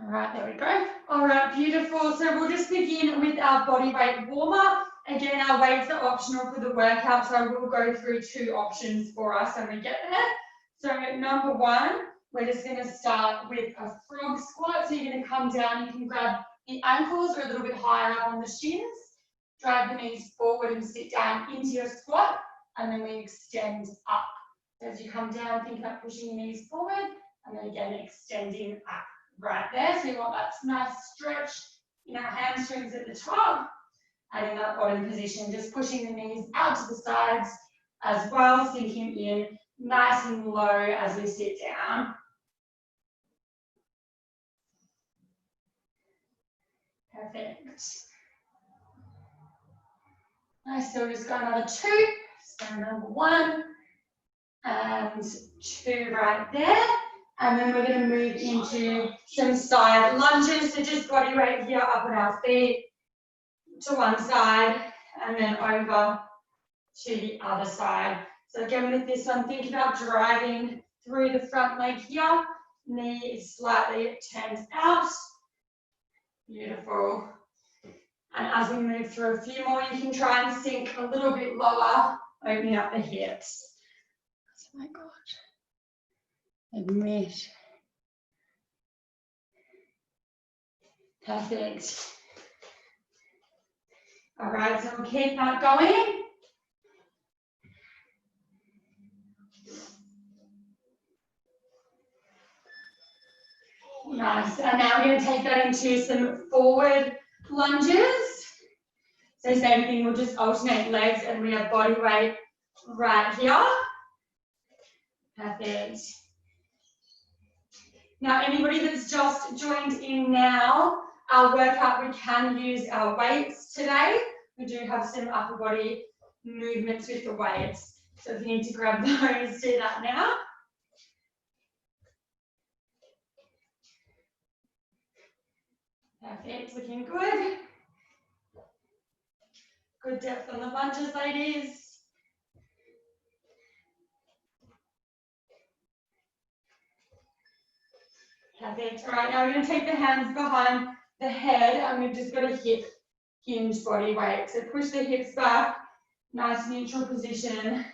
All right, there we go. All right, beautiful. So we'll just begin with our body weight warm-up. Again, our weights are optional for the workout, so I will go through 2 options for us when we get there. So number 1, we're just going to start with a frog squat. So you're going to come down, you can grab the ankles or a little bit higher up on the shins, drive the knees forward and sit down into your squat, and then we extend up. So as you come down, think about pushing your knees forward, and then again extending up. Right there, so you want that nice stretch in our hamstrings at the top, and in that bottom position, just pushing the knees out to the sides as well, sinking in nice and low as we sit down. Perfect. Nice, so we'll just go another 2. So number 1 and 2 right there. And then we're going to move into some side lunges. So just body weight here up on our feet to one side and then over to the other side. So again, with this one, think about driving through the front leg here. Knee is slightly turned out. Beautiful. And as we move through a few more, you can try and sink a little bit lower, opening up the hips. Oh my God. Admit. Perfect. All right, so we'll keep that going. Nice, and now we're going to take that into some forward lunges. So same thing, we'll just alternate legs and we have body weight right here. Perfect. Now, anybody that's just joined in now, our workout, we can use our weights today. We do have some upper body movements with the weights. So if you need to grab those, do that now. Perfect, looking good. Good depth on the lunges, ladies. Perfect. All right, now we're going to take the hands behind the head and we've just got a hip hinge body weight. So push the hips back, nice neutral position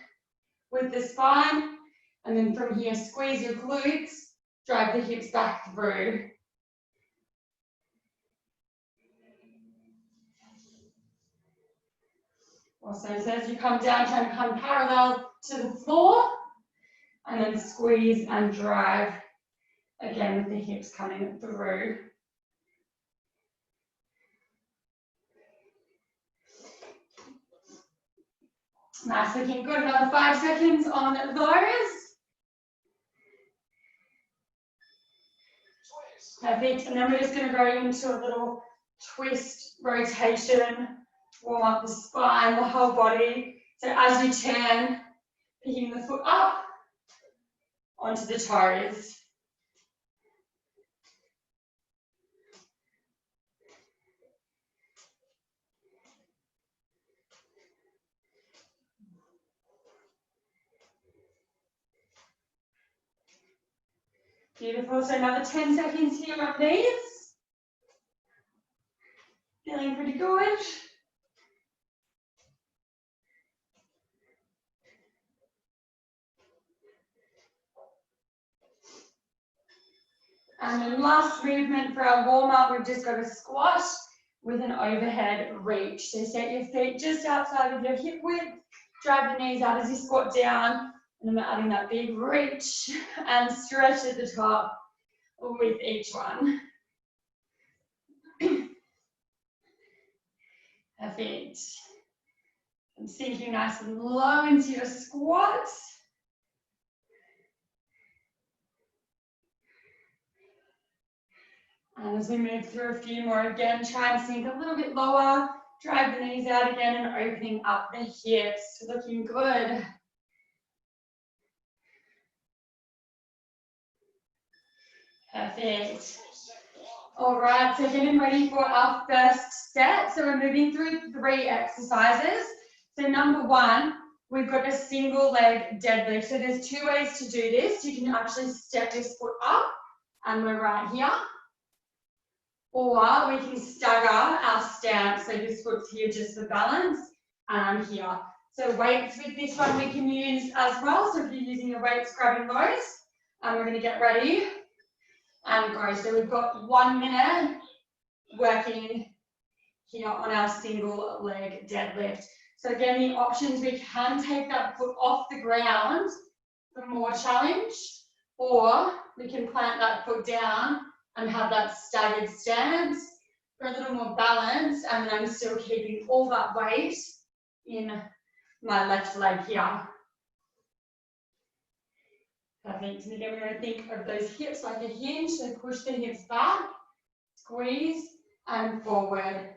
with the spine. And then from here, squeeze your glutes, drive the hips back through. Awesome. So as you come down, try and come parallel to the floor. And then squeeze and drive. Again, with the hips coming through. Nice, looking good. Another 5 seconds on those. Perfect. And then we're just going to go into a little twist rotation, warm up the spine, the whole body. So as you turn, picking the foot up onto the toes. Beautiful, so another 10 seconds here on these. Feeling pretty good. And then last movement for our warm-up, we've just got a squat with an overhead reach. So set your feet just outside of your hip width, drive the knees out as you squat down, and then we're adding that big reach and stretch at the top with each one. Perfect. And sinking nice and low into your squat. And as we move through a few more, again, try and sink a little bit lower, drive the knees out again and opening up the hips, looking good. Perfect. All right, so getting ready for our first set. So we're moving through 3 exercises. So number 1, we've got a single leg deadlift. So there's 2 ways to do this. You can actually step this foot up, and we're right here. Or we can stagger our stance, so this foot's here just for balance, and I'm here. So weights with this one we can use as well, so if you're using your weights, grabbing those, and we're going to get ready and go. So we've got 1 minute working here on our single leg deadlift. So again, the options, we can take that foot off the ground for more challenge, or we can plant that foot down and have that staggered stance for a little more balance, and then I'm still keeping all that weight in my left leg here. Perfect. And again, we're going to think of those hips like a hinge, so push the hips back, squeeze, and forward.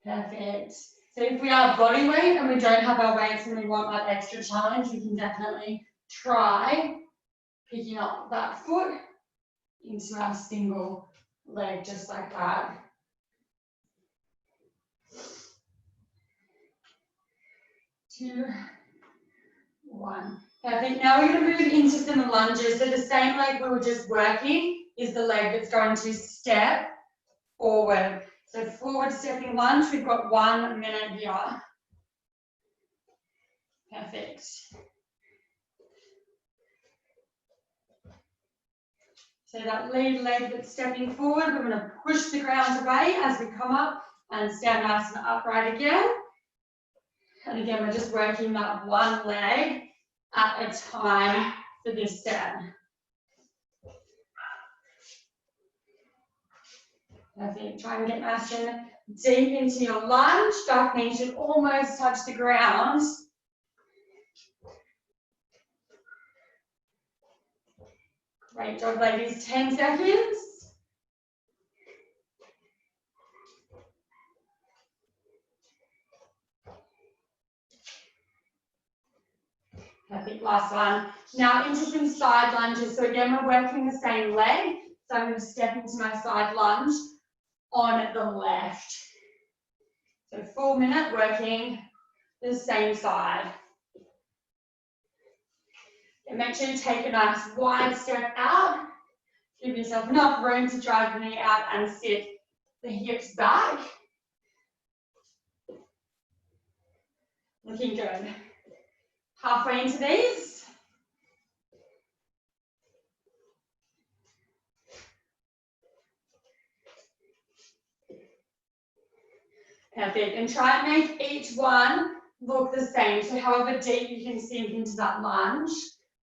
Perfect. So if we are body weight and we don't have our weights and we want that extra challenge, we can definitely try picking up that foot into our single leg, just like that. 2, 1. Perfect. Now we're going to move into some lunges. So the same leg we were just working is the leg that's going to step forward. So forward stepping lunge, we've got 1 minute here. Perfect. So that lead leg that's stepping forward, we're going to push the ground away as we come up and stand nice and upright again. And again, we're just working that one leg at a time for this set. Perfect. Try and get nice and deep into your lunge. Back knee should almost touch the ground. Great job, ladies. 10 seconds. Perfect, last one. Now into some side lunges. So again, we're working the same leg. So I'm going to step into my side lunge on the left. So 4 minute working the same side. And make sure you take a nice wide step out. Give yourself enough room to drive the knee out and sit the hips back. Looking good. Halfway into these. Perfect. And try and make each one look the same. So however deep you can sink into that lunge,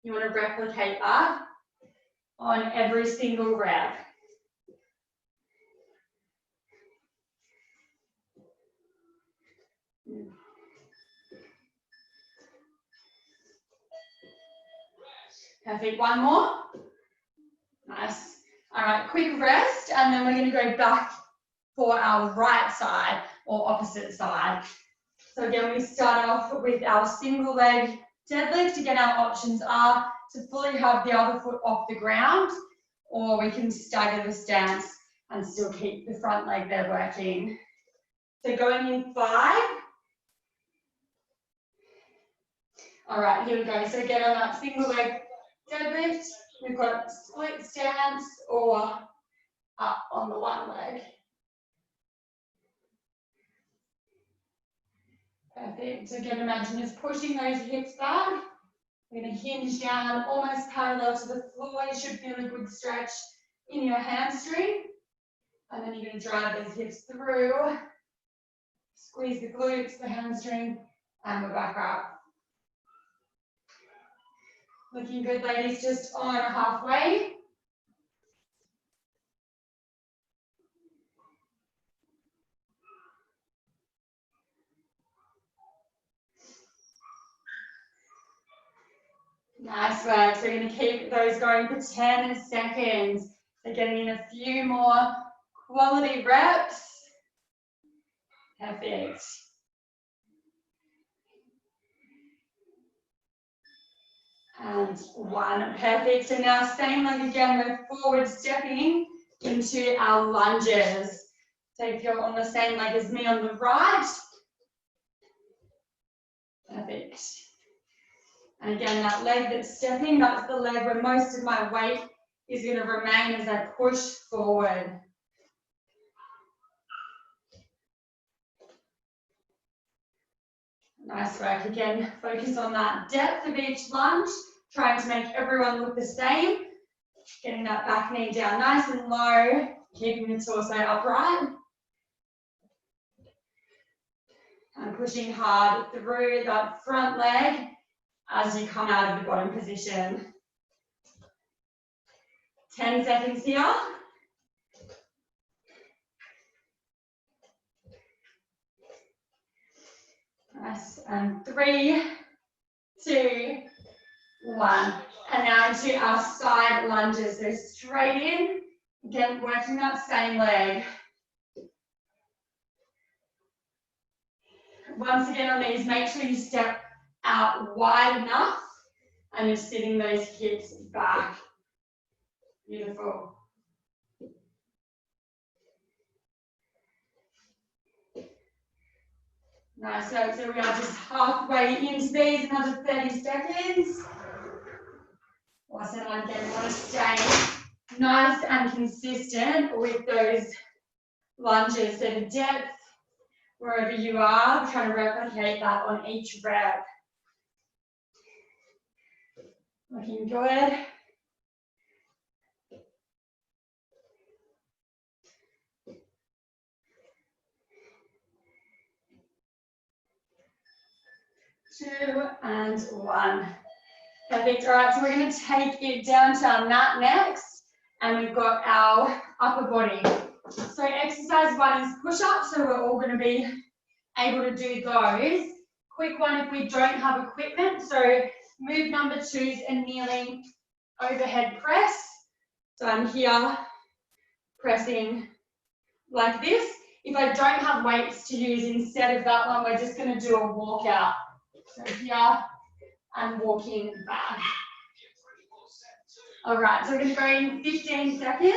you want to replicate that on every single rep. Perfect. One more. Nice. All right, quick rest, and then we're going to go back for our right side or opposite side. So again, we start off with our single leg deadlift. Again, our options are to fully have the other foot off the ground, or we can stagger the stance and still keep the front leg there working. So going in 5. All right, here we go. So again, on that single leg deadlift, we've got split stance or up on the one leg. Perfect. So again, imagine just pushing those hips back. We're going to hinge down almost parallel to the floor. You should feel a good stretch in your hamstring. And then you're going to drive those hips through. Squeeze the glutes, the hamstring, and we're back up. Looking good, ladies, just on halfway. Nice work. So we're going to keep those going for 10 seconds. So getting in a few more quality reps. Perfect. And 1. Perfect. So now same leg again, we're forward stepping into our lunges. So if you're on the same leg as me on the right. Perfect. And again, that leg that's stepping, that's the leg where most of my weight is going to remain as I push forward. Nice work. Again, focus on that depth of each lunge, trying to make everyone look the same. Getting that back knee down nice and low, keeping the torso upright. And pushing hard through that front leg as you come out of the bottom position. 10 seconds here. Nice, and 3, 2, 1. And now into our side lunges. So straight in, again, working that same leg. Once again on these, make sure you step out wide enough and you're sitting those hips back. Beautiful. Nice, so we are just halfway into these, another 30 seconds. Awesome, again, want to stay nice and consistent with those lunges. So the depth, wherever you are, trying to replicate that on each rep. Looking good. Two and 1. Perfect. All right, so we're going to take it down to our mat next, and we've got our upper body. So exercise 1 is push-ups, so we're all going to be able to do those. Quick one if we don't have equipment. So move number 2 is a kneeling overhead press. So I'm here pressing like this. If I don't have weights to use instead of that one, we're just going to do a walkout. So here and walking back. All right, so we're going to go in 15 seconds.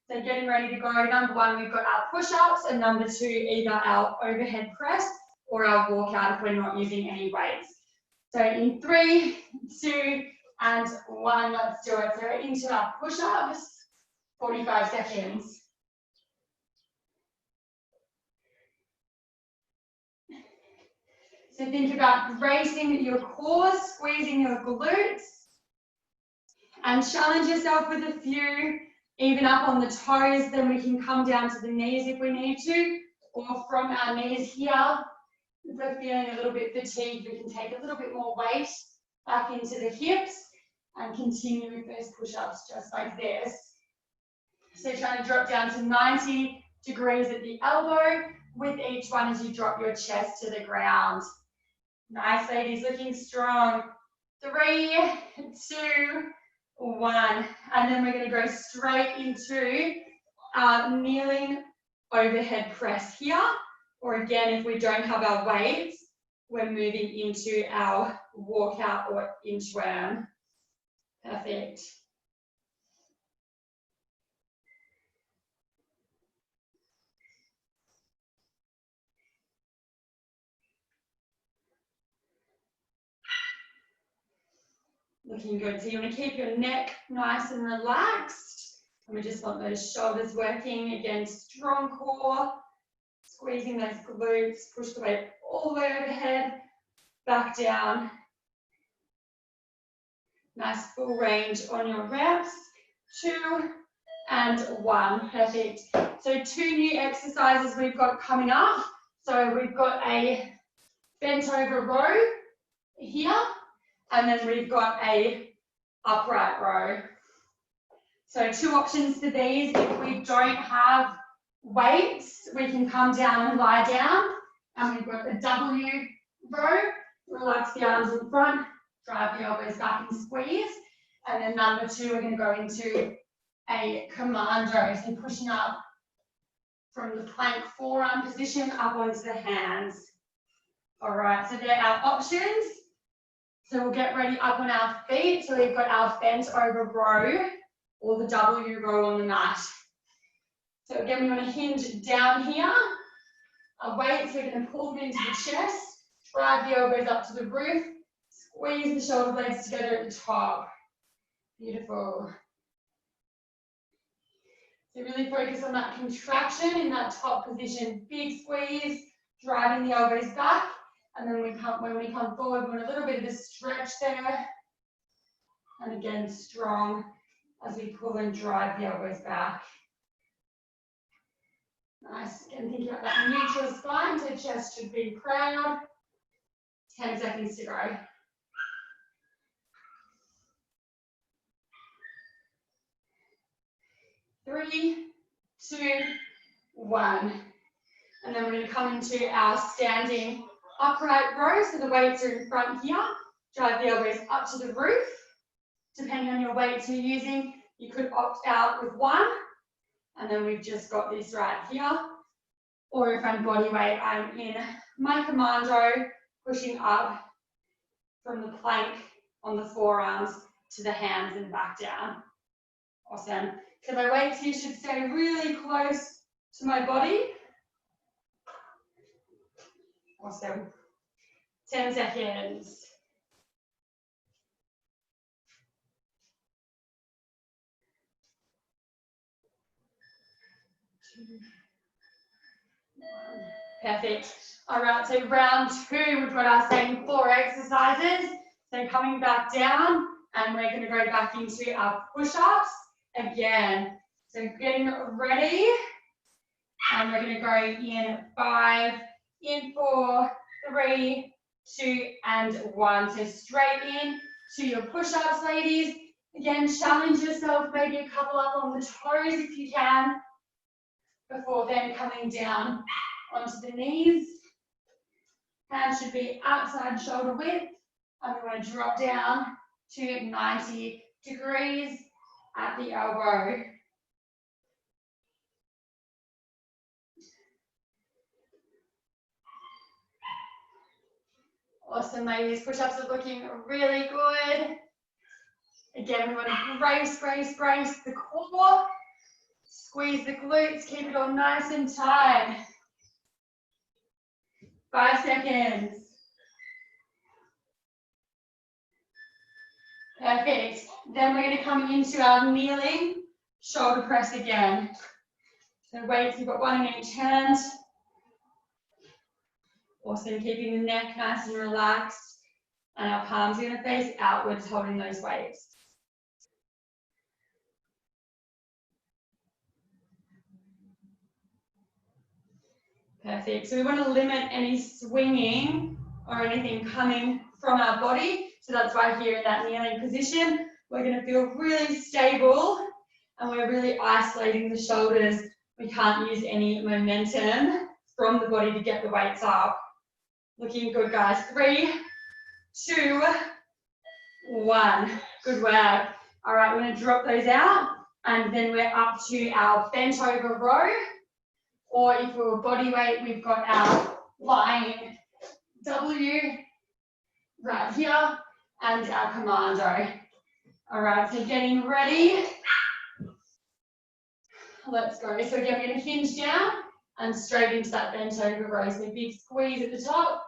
So getting ready to go. Number 1, we've got our push-ups, and number 2, either our overhead press or our walkout if we're not using any weights. So in 3, 2, and 1, let's do it. So into our push-ups, 45 seconds. So think about bracing your core, squeezing your glutes, and challenge yourself with a few, even up on the toes. Then we can come down to the knees if we need to, or from our knees here. If we're feeling a little bit fatigued, we can take a little bit more weight back into the hips and continue with those push-ups just like this. So trying to drop down to 90 degrees at the elbow with each one as you drop your chest to the ground. Nice, ladies, looking strong. 3, 2, 1. And then we're going to go straight into our kneeling overhead press here. Or again, if we don't have our weights, we're moving into our walkout or inchworm. Perfect. Looking good. So you want to keep your neck nice and relaxed. And we just want those shoulders working. Again, strong core. Squeezing those glutes. Push the weight all the way overhead. Back down. Nice full range on your reps. 2 and 1. Perfect. So 2 new exercises we've got coming up. So we've got a bent over row here. And then we've got a upright row. So 2 options for these. If we don't have weights, we can come down and lie down. And we've got a W row. Relax the arms in front, drive the elbows back and squeeze. And then number 2, we're going to go into a commando. So pushing up from the plank forearm position up onto the hands. All right, so they're our options. So we'll get ready up on our feet. So we've got our bent over row or the W row on the mat. So again, we want to hinge down here. Our weights, we're going to pull them into the chest, drive the elbows up to the roof, Squeeze the shoulder blades together at the top. Beautiful. So really focus on that contraction in that top position. Big squeeze, driving the elbows back. And then when we come forward, we want a little bit of a stretch there. And again, strong as we pull and drive the elbows back. Nice. Again, thinking about that neutral spine, so chest should be proud. 10 seconds to go. 3, 2, 1. And then we're going to come into our standing upright row. So the weights are in front here. Drive the elbows up to the roof. Depending on your weights you're using, you could opt out with one. And then we've just got this right here. Or if I'm body weight, I'm in my commando, pushing up from the plank on the forearms to the hands and back down. Awesome. So my weights here should stay really close to my body. Awesome. 10 seconds. 2, 1. Perfect. All right, so round 2, we've got our same 4 exercises. So coming back down, and we're going to go back into our push-ups again. So getting ready, and we're going to go in 5, in 4, 3, 2, and 1. So straight in to your push-ups, ladies. Again, challenge yourself, maybe a couple up on the toes if you can, before then coming down onto the knees. Hands should be outside shoulder width, and we want to drop down to 90 degrees at the elbow. Awesome, ladies. Push-ups are looking really good. Again, we want to brace the core. Squeeze the glutes, keep it all nice and tight. 5 seconds. Perfect. Then we're going to come into our kneeling shoulder press again. So weights, we've got one in each hand. Also keeping the neck nice and relaxed. And our palms are going to face outwards, holding those weights. Perfect. So we want to limit any swinging or anything coming from our body. So that's why here in that kneeling position, we're going to feel really stable and we're really isolating the shoulders. We can't use any momentum from the body to get the weights up. Looking good, guys. 3, 2, 1. Good work. All right, we're going to drop those out and then we're up to our bent over row. Or if we're body weight, we've got our lying W right here and our commando. All right, so getting ready. Let's go. So again, we're going to hinge down and straight into that bent over row. So big squeeze at the top.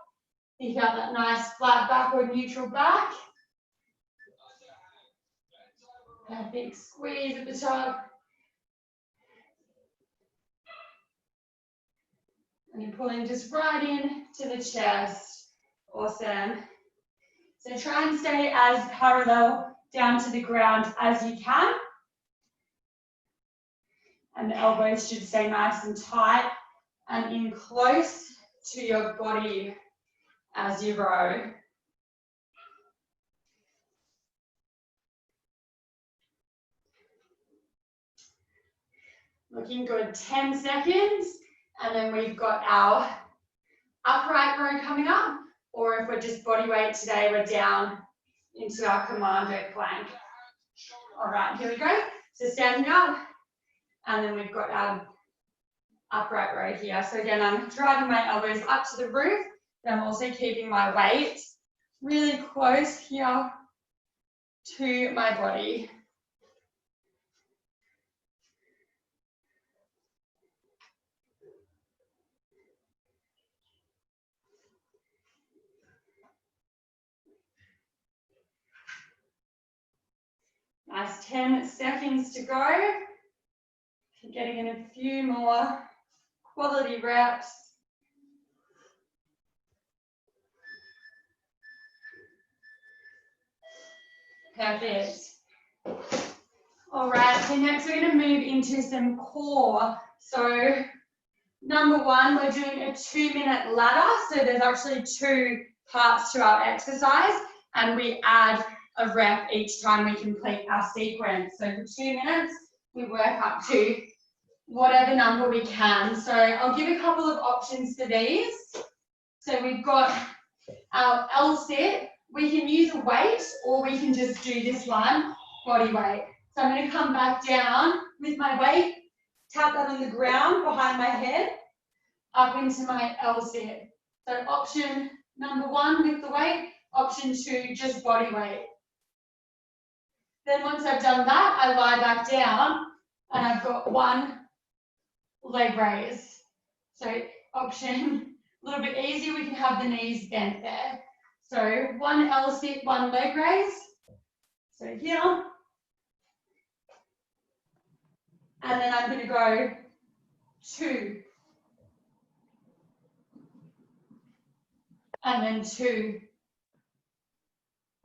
Think about that nice flat backward neutral back. A big squeeze at the top. And you're pulling just right in to the chest. Awesome. So try and stay as parallel down to the ground as you can. And the elbows should stay nice and tight and in close to your body as you row. Looking good, 10 seconds. And then we've got our upright row coming up. Or if we're just body weight today, we're down into our commando plank. All right, here we go. So standing up, and then we've got our upright row here. So again, I'm driving my elbows up to the roof, but I'm also keeping my weight really close here to my body. Nice, 10 seconds to go. Getting in a few more quality reps. Perfect. All right, so next we're going to move into some core. So number one, we're doing a 2-minute ladder. So there's actually 2 parts to our exercise, and we add a rep each time we complete our sequence. So for 2 minutes, we work up to whatever number we can. So I'll give a couple of options for these. So we've got our L sit. We can use a weight, or we can just do this one, body weight. So I'm going to come back down with my weight, tap that on the ground behind my head, up into my L sit. So option number 1 with the weight, option 2 just body weight. Then once I've done that, I lie back down and I've got 1 leg raise. So option, a little bit easier, we can have the knees bent there. So 1 L sit, 1 leg raise. So here. And then I'm going to go 2. And then 2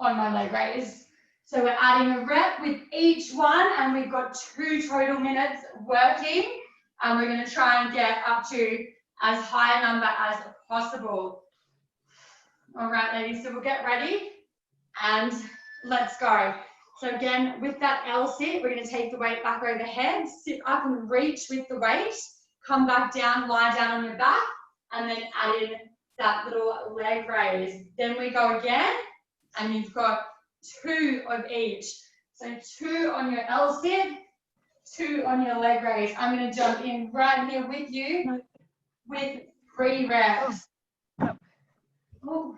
on my leg raise. So we're adding a rep with each one, and we've got 2 total minutes working, and we're going to try and get up to as high a number as possible. All right, ladies, so we'll get ready and let's go. So again, with that L sit, we're going to take the weight back overhead, sit up and reach with the weight, come back down, lie down on your back, and then add in that little leg raise. Then we go again, and you've got 2 of each. So 2 on your L sit, 2 on your leg raise. I'm going to jump in right here with you with 3 reps. Oh.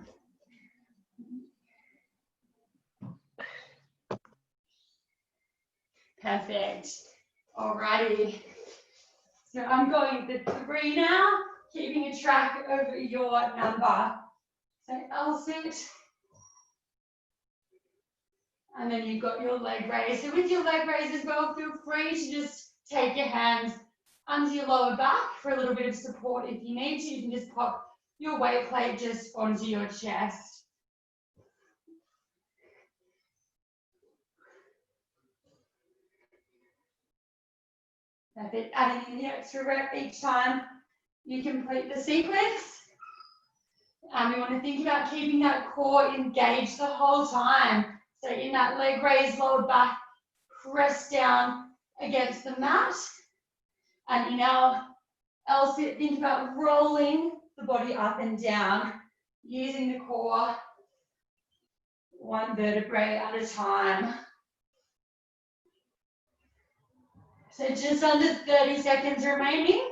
Perfect. Alrighty. So I'm going with 3 now, keeping a track of your number. So L sit. And then you've got your leg raise. So with your leg raise as well, feel free to just take your hands under your lower back for a little bit of support if you need to. You can just pop your weight plate just onto your chest. Perfect. Adding in the extra rep each time you complete the sequence. And we want to think about keeping that core engaged the whole time. So in that leg raise, lower back, press down against the mat. And in our L sit, think about rolling the body up and down, using the core 1 vertebrae at a time. So just under 30 seconds remaining.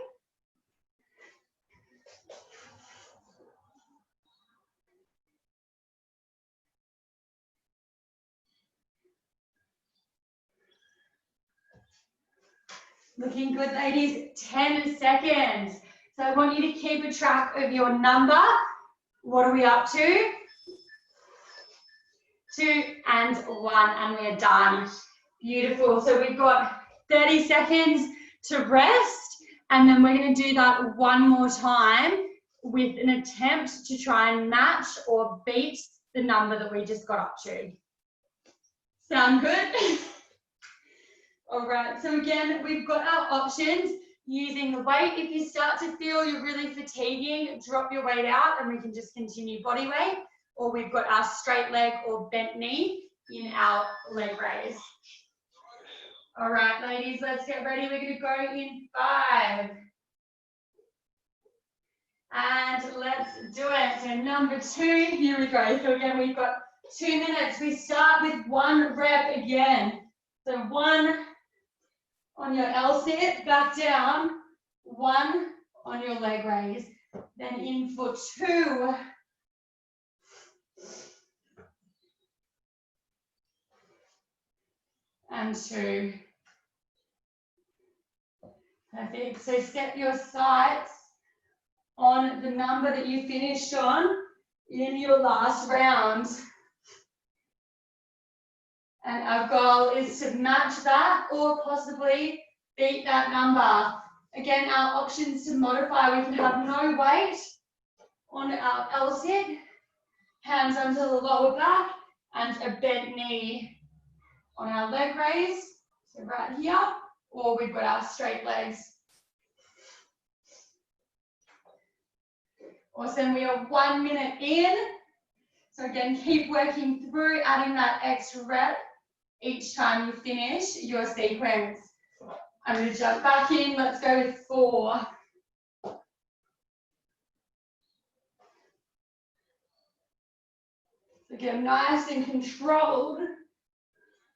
Looking good, ladies. 10 seconds. So I want you to keep a track of your number. What are we up to? 2 and 1, and we're done. Beautiful. So we've got 30 seconds to rest, and then we're going to do that 1 more time with an attempt to try and match or beat the number that we just got up to. Sound good? All right, so again, we've got our options using the weight. If you start to feel you're really fatiguing, drop your weight out and we can just continue body weight. Or we've got our straight leg or bent knee in our leg raise. All right, ladies, let's get ready. We're going to go in 5. And let's do it. So number 2, here we go. So again, we've got 2 minutes. We start with 1 rep again. So 1 on your L sit, back down, 1 on your leg raise. Then in for 2. And 2. Perfect. So set your sights on the number that you finished on in your last round. And our goal is to match that or possibly beat that number. Again, our options to modify, we can have no weight on our L-sit, hands onto the lower back, and a bent knee on our leg raise, so right here, or we've got our straight legs. Awesome, we are 1 minute in. So again, keep working through, adding that extra rep each time you finish your sequence. I'm going to jump back in, let's go with 4. Again, nice and controlled.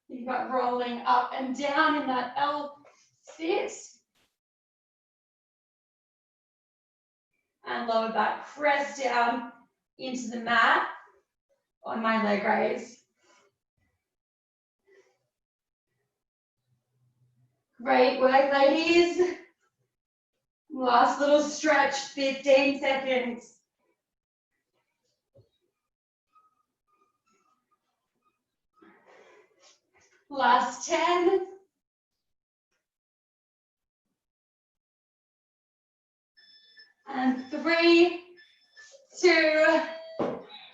Think about rolling up and down in that L sit. And lower back, press down into the mat on my leg raise. Great work, ladies. Last little stretch, 15 seconds. Last 10. And 3, 2,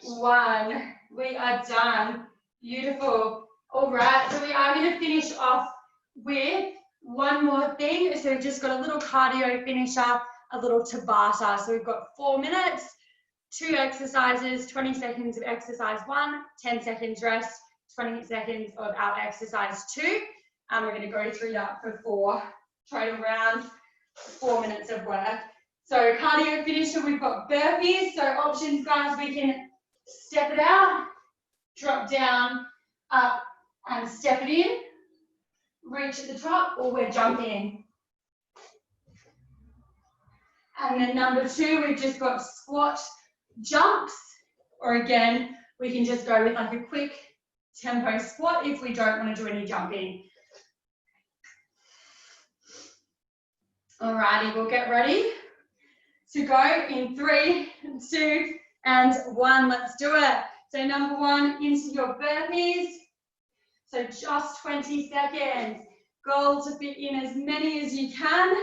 1. We are done. Beautiful. All right, so we are going to finish off with one more thing. So we've just got a little cardio finisher, a little Tabata. So we've got 4 minutes, 2 exercises, 20 seconds of exercise 1, 10 seconds rest, 20 seconds of our exercise 2. And we're going to go through that for 4, total round, 4 minutes of work. So cardio finisher, we've got burpees. So options, guys, we can step it out, drop down, up, and step it in, reach at the top, or we're jumping. And then number 2, we've just got squat jumps, or again, we can just go with like a quick tempo squat if we don't want to do any jumping. Alrighty, we'll get ready to go in 3, 2, and 1. Let's do it. So number 1, into your burpees. So just 20 seconds. Goal to fit in as many as you can.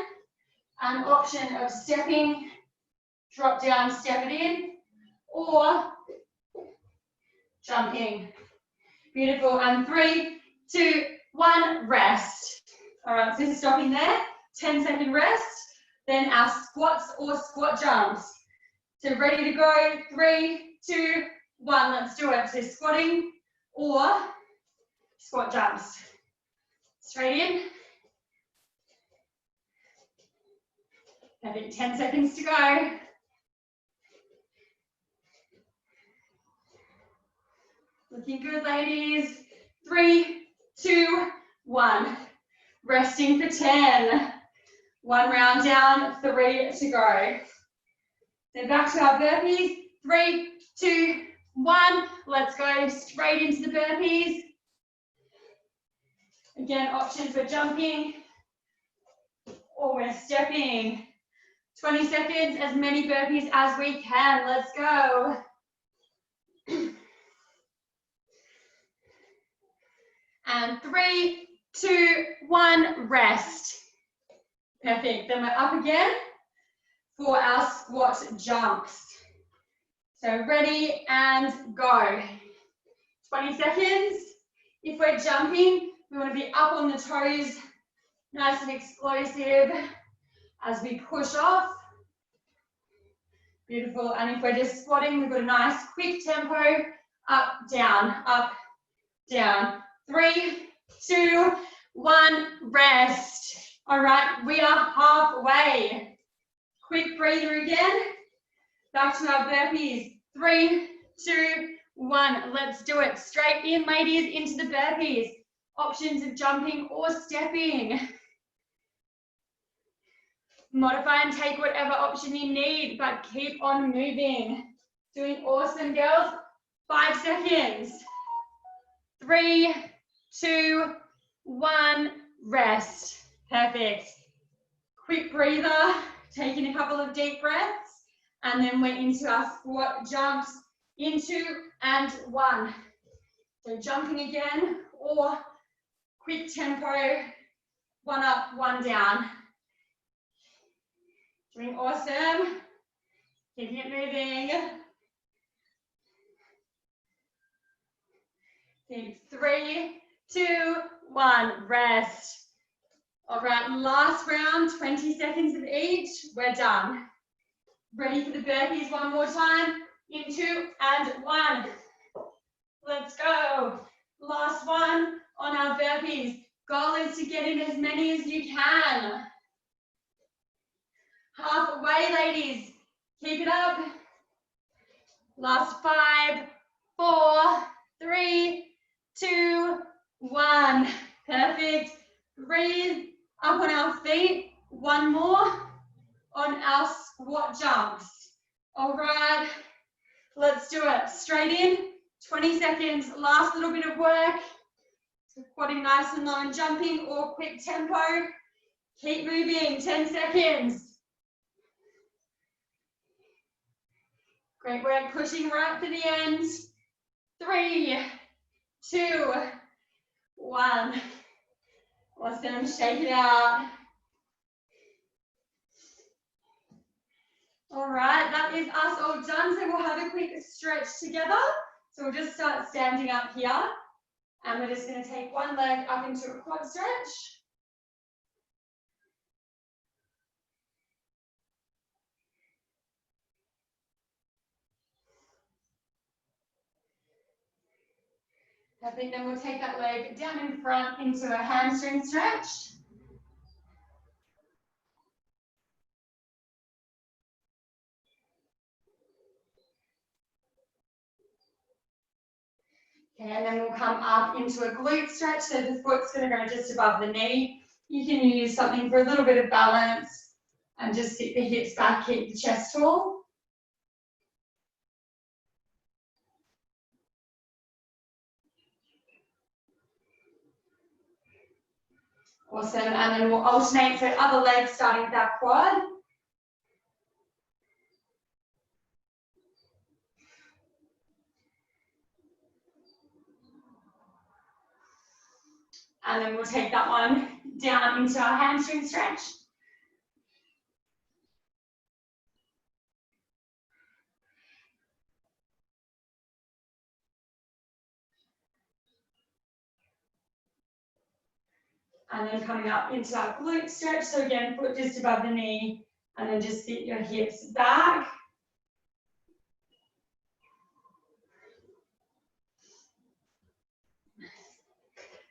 An option of stepping, drop down, step it in, or jumping. Beautiful. And 3, 2, 1, rest. All right, so stopping there, 10-second rest. Then our squats or squat jumps. So ready to go, 3, 2, 1, let's do it. So squatting or squat jumps. Straight in. Perfect, 10 seconds to go. Looking good, ladies. 3, 2, 1. Resting for 10. 1 round down, 3 to go. Then back to our burpees. 3, 2, 1. Let's go straight into the burpees. Again, options for jumping or we're stepping. 20 seconds, as many burpees as we can. Let's go. And 3, 2, 1, rest. Perfect. Then we're up again for our squat jumps. So ready and go. 20 seconds. If we're jumping, we want to be up on the toes, nice and explosive as we push off. Beautiful. And if we're just squatting, we've got a nice quick tempo, up, down, up, down. 3, 2, 1, rest. All right, we are halfway. Quick breather again. Back to our burpees. 3, 2, 1. Let's do it. Straight in, ladies, into the burpees. Options of jumping or stepping. Modify and take whatever option you need, but keep on moving. Doing awesome, girls. 5 seconds. 3, 2, 1, rest. Perfect. Quick breather, taking a couple of deep breaths, and then we're into our squat jumps, into and 1. So jumping again or quick tempo, one up, one down. Doing awesome. Keeping it moving. Keep 3, 2, 1, rest. All right, last round, 20 seconds of each. We're done. Ready for the burpees one more time. In 2 and 1. Let's go. Last one on our burpees. Goal is to get in as many as you can. Halfway, ladies. Keep it up. Last 5, 4, 3, 2, 1. Perfect. Breathe up on our feet. One more on our squat jumps. All right. Let's do it. Straight in. 20 seconds. Last little bit of work. Squatting nice and low and jumping, or quick tempo. Keep moving. 10 seconds. Great work. Pushing right to the end. 3, 2, 1. Awesome. Shake it out. All right, that is us all done. So we'll have a quick stretch together. So we'll just start standing up here. And we're just going to take one leg up into a quad stretch. I think then we'll take that leg down in front into a hamstring stretch. Okay, and then we'll come up into a glute stretch. So the foot's going to go just above the knee. You can use something for a little bit of balance and just sit the hips back, keep the chest tall. Awesome, and then we'll alternate, so other leg starting with our quad. And then we'll take that one down into our hamstring stretch. And then coming up into our glute stretch. So again, foot just above the knee, and then just sit your hips back.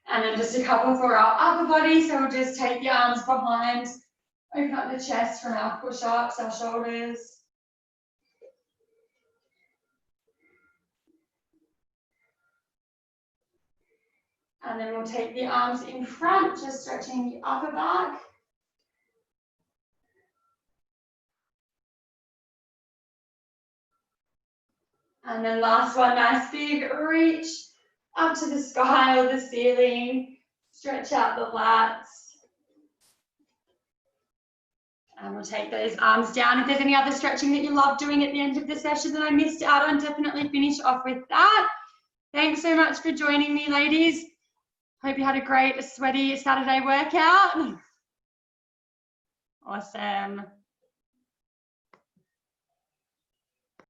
And then just a couple for our upper body. So we'll just take the arms behind, open up the chest from our push-ups, our shoulders. And then we'll take the arms in front, just stretching the upper back. And then last one, nice big reach up to the sky or the ceiling. Stretch out the lats. And we'll take those arms down. If there's any other stretching that you love doing at the end of the session that I missed out on, definitely finish off with that. Thanks so much for joining me, ladies. Hope you had a great, sweaty Saturday workout. Awesome.